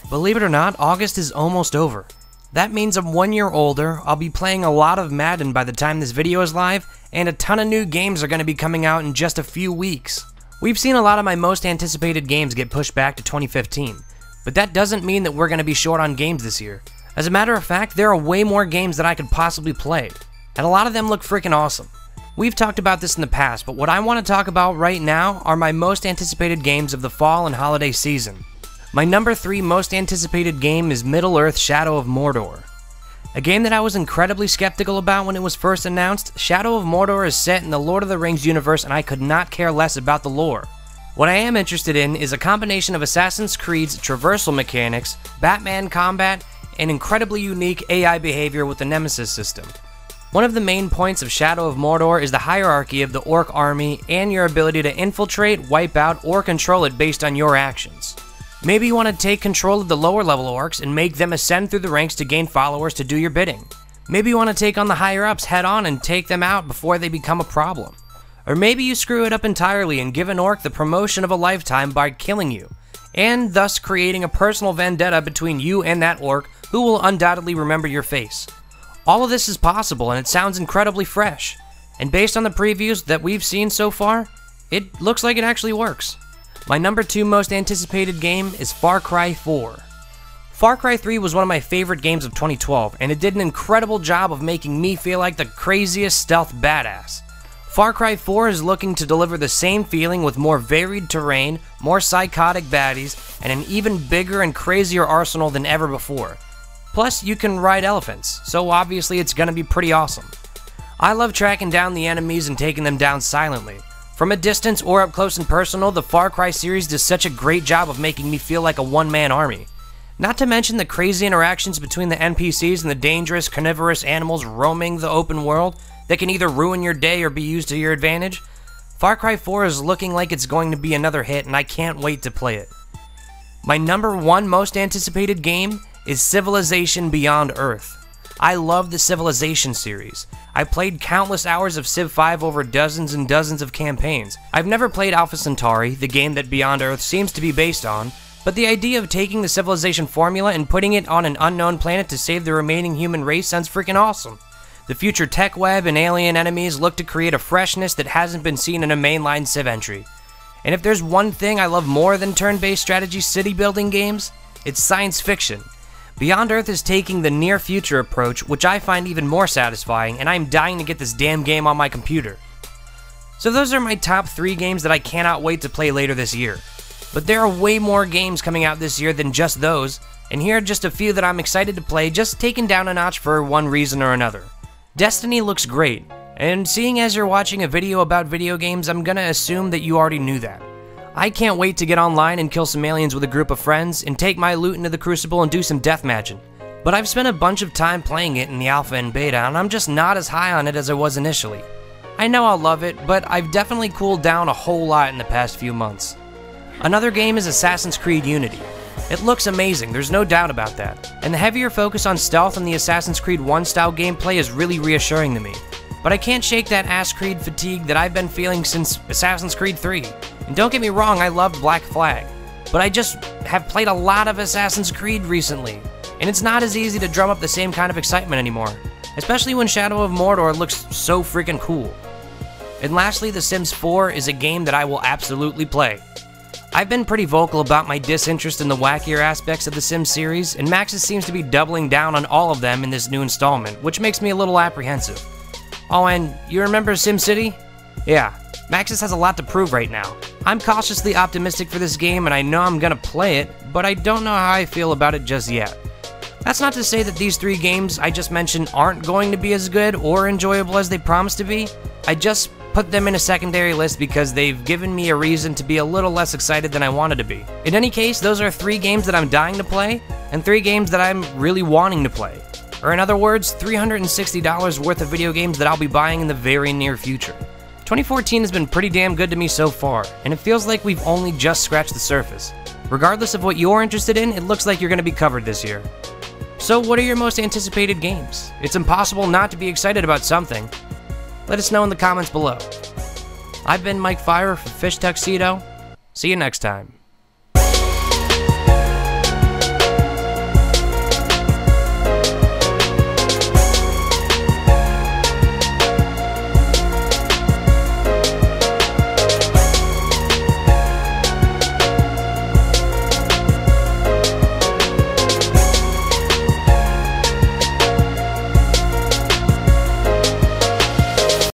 Believe it or not, August is almost over. That means I'm 1 year older, I'll be playing a lot of Madden by the time this video is live, and a ton of new games are going to be coming out in just a few weeks. We've seen a lot of my most anticipated games get pushed back to 2015, but that doesn't mean that we're going to be short on games this year. As a matter of fact, there are way more games that I could possibly play, and a lot of them look freaking awesome. We've talked about this in the past, but what I want to talk about right now are my most anticipated games of the fall and holiday season. My number 3 most anticipated game is Middle-earth: Shadow of Mordor. A game that I was incredibly skeptical about when it was first announced. Shadow of Mordor is set in the Lord of the Rings universe, and I could not care less about the lore. What I am interested in is a combination of Assassin's Creed's traversal mechanics, Batman combat, and incredibly unique AI behavior with the Nemesis system. One of the main points of Shadow of Mordor is the hierarchy of the orc army and your ability to infiltrate, wipe out, or control it based on your actions. Maybe you want to take control of the lower level orcs and make them ascend through the ranks to gain followers to do your bidding. Maybe you want to take on the higher ups head on and take them out before they become a problem. Or maybe you screw it up entirely and give an orc the promotion of a lifetime by killing you, and thus creating a personal vendetta between you and that orc who will undoubtedly remember your face. All of this is possible and it sounds incredibly fresh, and based on the previews that we've seen so far, it looks like it actually works. My number 2 most anticipated game is Far Cry 4. Far Cry 3 was one of my favorite games of 2012, and it did an incredible job of making me feel like the craziest stealth badass. Far Cry 4 is looking to deliver the same feeling with more varied terrain, more psychotic baddies, and an even bigger and crazier arsenal than ever before. Plus, you can ride elephants, so obviously it's gonna be pretty awesome. I love tracking down the enemies and taking them down silently. From a distance or up close and personal, the Far Cry series does such a great job of making me feel like a one-man army. Not to mention the crazy interactions between the NPCs and the dangerous, carnivorous animals roaming the open world that can either ruin your day or be used to your advantage. Far Cry 4 is looking like it's going to be another hit, and I can't wait to play it. My number 1 most anticipated game is Civilization Beyond Earth. I love the Civilization series. I played countless hours of Civ 5 over dozens and dozens of campaigns. I've never played Alpha Centauri, the game that Beyond Earth seems to be based on, but the idea of taking the Civilization formula and putting it on an unknown planet to save the remaining human race sounds freaking awesome. The future tech web and alien enemies look to create a freshness that hasn't been seen in a mainline Civ entry. And if there's one thing I love more than turn-based strategy city building games, it's science fiction. Beyond Earth is taking the near future approach, which I find even more satisfying, and I'm dying to get this damn game on my computer. So those are my top 3 games that I cannot wait to play later this year. But there are way more games coming out this year than just those, and here are just a few that I'm excited to play, just taken down a notch for one reason or another. Destiny looks great, and seeing as you're watching a video about video games, I'm gonna assume that you already knew that. I can't wait to get online and kill some aliens with a group of friends and take my loot into the Crucible and do some deathmatching. But I've spent a bunch of time playing it in the alpha and beta, and I'm just not as high on it as I was initially. I know I'll love it, but I've definitely cooled down a whole lot in the past few months. Another game is Assassin's Creed Unity. It looks amazing, there's no doubt about that, and the heavier focus on stealth in the Assassin's Creed 1 style gameplay is really reassuring to me. But I can't shake that Ass Creed fatigue that I've been feeling since Assassin's Creed 3. And don't get me wrong, I loved Black Flag, but I just have played a lot of Assassin's Creed recently, and it's not as easy to drum up the same kind of excitement anymore, especially when Shadow of Mordor looks so freaking cool. And lastly, The Sims 4 is a game that I will absolutely play. I've been pretty vocal about my disinterest in the wackier aspects of the Sims series, and Maxis seems to be doubling down on all of them in this new installment, which makes me a little apprehensive. Oh, and you remember SimCity? Yeah, Maxis has a lot to prove right now. I'm cautiously optimistic for this game, and I know I'm gonna play it, but I don't know how I feel about it just yet. That's not to say that these 3 games I just mentioned aren't going to be as good or enjoyable as they promise to be. I just put them in a secondary list because they've given me a reason to be a little less excited than I wanted to be. In any case, those are 3 games that I'm dying to play, and 3 games that I'm really wanting to play. Or in other words, $360 worth of video games that I'll be buying in the very near future. 2014 has been pretty damn good to me so far, and it feels like we've only just scratched the surface. Regardless of what you're interested in, it looks like you're going to be covered this year. So what are your most anticipated games? It's impossible not to be excited about something. Let us know in the comments below. I've been Mike Feyrer for Fish Tuxedo. See you next time.